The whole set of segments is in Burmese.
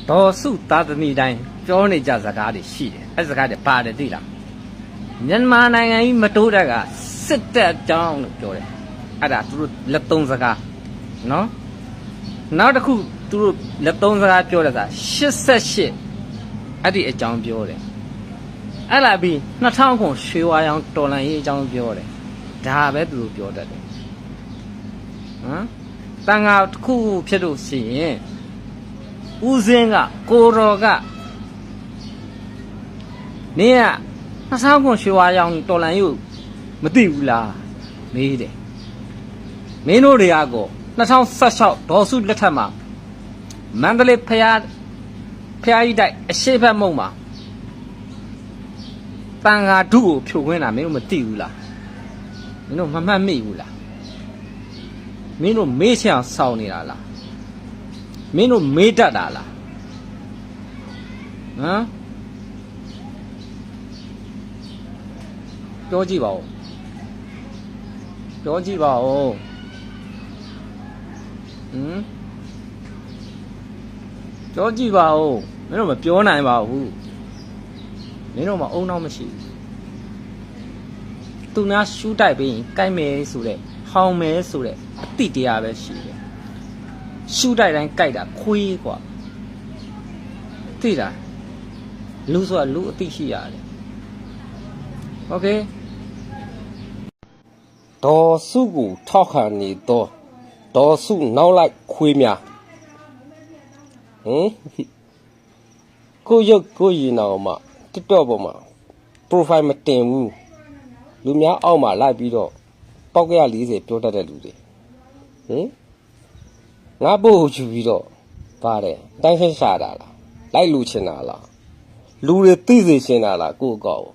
တော်စုသာသမီတိုင်းပြောနေကြစကားတွေရှိတယ်အဲ့စကားတွေပါတယ်သိလားမြန်မာနိုင်ငံကြီးမတိုးတက်ကစစ်တပ်ကြောင်းလို့ပြောတယ်အဲ့ဒါသူတို့လက်သုံးစကားနော်နောက်တစ်ခုသူတို့လက်သုံးစကားပြောတယ်ဆိုတာ88အဲ့ဒီအကြောင်းပြောတယ်အဲ့လာပြီး2000ခုရွှေဝါရောင်တော်လန်ရေးအကြောင်းပြောတယ်ဒါပဲသူတို့ပြောတတ်တယ်ဟမ်တန်ဃာတစ်ခုဖြစ်လို့ရှိရင်ဦးစင်းကကိုတော်ကနင်းက2000ခုရွှေဝါရောင်တော်လန်ရေးမသိဘူးလားမေးတယ်မင်းတို့တွေကကို2016ဒေါ်စုလက်ထက်မှာမန္တလေးဖျားကြီးတိုက်အရှိတ်ဘက်မုံမှာတန်ဃာဓုကိုဖြိုခွင်းတာမင်းတို့မသိဘူးလားမင်းတို့မမှတ်မိဘူးလားမင်းတို့မေးချင်အောင်စောင့်နေတာလားမင်းတို့မေးတတ်တာလားဟမ်ပြောကြည့်ပါဦးပြောကြည့်ပါဦးပြောကြည့်ပါဦးမင်းတို့မပြောနိုင်ပါဘူးမင်းတို့မအုံနောက်မရှိဘူးသူများရှူးတိုက်ပြီးရင်ကြိုက်မယ်ဆိုတဲ့ဟောင်းမယ်ဆိုတဲ့အတိတရားပဲရှိတယ်ရှူးတိုက်တိုင်းကြိုက်တာခွေးกว่าသိလားလူဆိုတာလူအတိရှိရတယ်โอเคဒေါ်စုကိုထောက်ခံနေတော့ဒေါ်စုနောက်လိုက်ခွေးများကိုရုပ်ကိုရင်အောင်မှ TikTok ပေါ်မှာ profile မတင်ဘူးလူများအောက်မှာလိုက်ပြီးတော့ပေါက်ကရ40ပြောတတ်တဲ့လူတွေငါပို့ယူပြီးတော့ပါတယ်အတိုင်းရှင်းရှာတာလားလိုက်လူချင်တာလားလူတွေသိစေချင်တာလားကိုယ့်ကောက်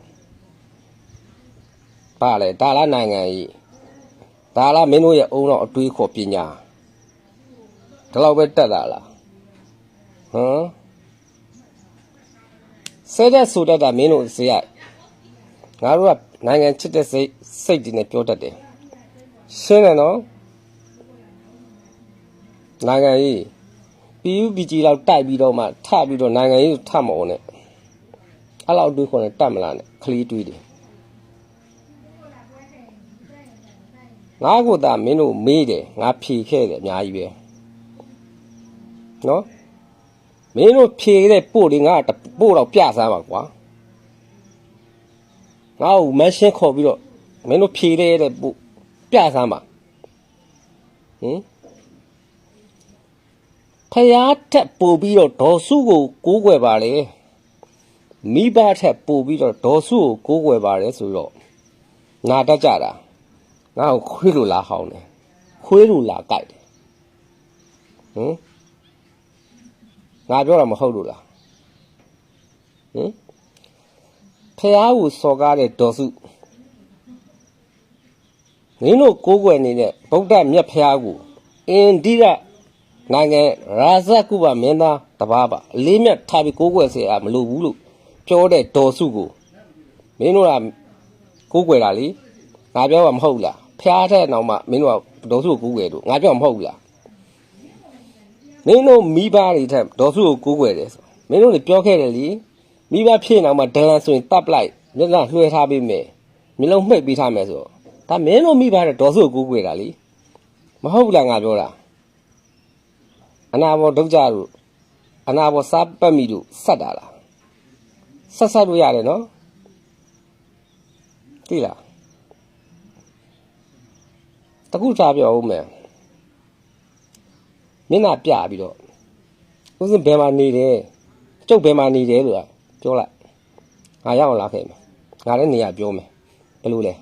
ပါလေဒါလားနိုင်ငံကြီးဒါလားမင်းတို့ရဲ့အုံတော့အတွေးခေါ်ပညာဒီလောက်ပဲတက်လာလားစေတဲ့ဆိုတတ်တာမင်းတို့ဇေယျငါတို့ကနိုင်ငံချစ်တဲ့စိတ်တွေနဲ့ပြောတတ်တယ်ရှင်းတယ်နော်နိုင်ငံကြီး PUBG လောက်တိုက်ပြီးတော့မှထပြီးတော့နိုင်ငံကြီးထမအောင်နဲ့အဲ့လောက်တွေးခေါ်နေတတ်မလားနဲ့ခလီးတွေးတယ်ငါကသာမင်းတို့မေးတယ်ငါဖြေခဲ့တယ်အများကြီးပဲနော်မင်းတို့ဖြေတဲ့ပို့တွေငါပို့တော့ပြစမ်းပါကွာငါ့ကိုမရှင်းခေါ်ပြီးတော့မင်းတို့ဖြေတဲ့ပို့ပြစမ်းပါဖယားထက်ပို့ပြီးတော့ဒေါ်စုကိုကိုးကွယ်ပါလေမိဘထက်ပို့ပြီးတော့ဒေါ်စုကိုကိုးကွယ်ပါတယ်ဆိုတော့ငါတက်ကြတာငါ့ကိုခွေးလိုလားဟောင်းတယ်ခွေးလိုလားကြိုက်တယ်ငါပြောတာမဟုတ်လို့လားဖယားကိုစော်ကားတဲ့ဒေါ်စုမင်းတို့ကိုးကွယ်နေတဲ့ဗုဒ္ဓမြတ်ဖယားကိုအင်ဒီရနိုင်ငံရာဇကုဘမင်းသားတပါးပါအလေးမြတ်ထားပြီးကိုးကွယ်เสียမလို့ဘူးလို့ပြောတဲ့ဒေါ်စုကိုမင်းတို့ကကိုးကွယ်တာလေငါပြောတာမဟုတ်လားဖျားတဲ့နောက်မှမင်းတို့ကဒေါ်စုကိုကိုးကွယ်လို့ငါပြောမှာမဟုတ်ဘူးလားမင်းတို့မိဘတွေထက်ဒေါ်စုကိုကိုးကွယ်တယ်ဆိုမင်းတို့လည်းပြောခဲ့တယ်လေမိဘဖြစ်နောက်မှဒလန်ဆိုရင်တပ်လိုက်မျက်နှာလွှဲထားပေးမယ်မျိုးလုံးမှိတ်ပေးထားမယ်ဆိုတော့ဒါမင်းတို့မိဘတဲ့ဒေါ်စုကိုကိုးကွယ်တာလေမဟုတ်ဘူးလားငါပြောတာအနာဘောဒုက္ခတို့အနာဘောစားပတ်မိတို့ဆက်တာလားဆက်လို့ရတယ်နော်သိလားတခုစားပြောဦးမယ်မျက်နှာပြပြီးတော့ဦးစင်ဘယ်မှာနေတယ်ကျုပ်ဘယ်မှာနေတယ်လို့ပြောလိုက်ငါရအောင်လာခဲ့မယ်ငါလည်းနေရပြောမယ်ဘယ်လိုလဲ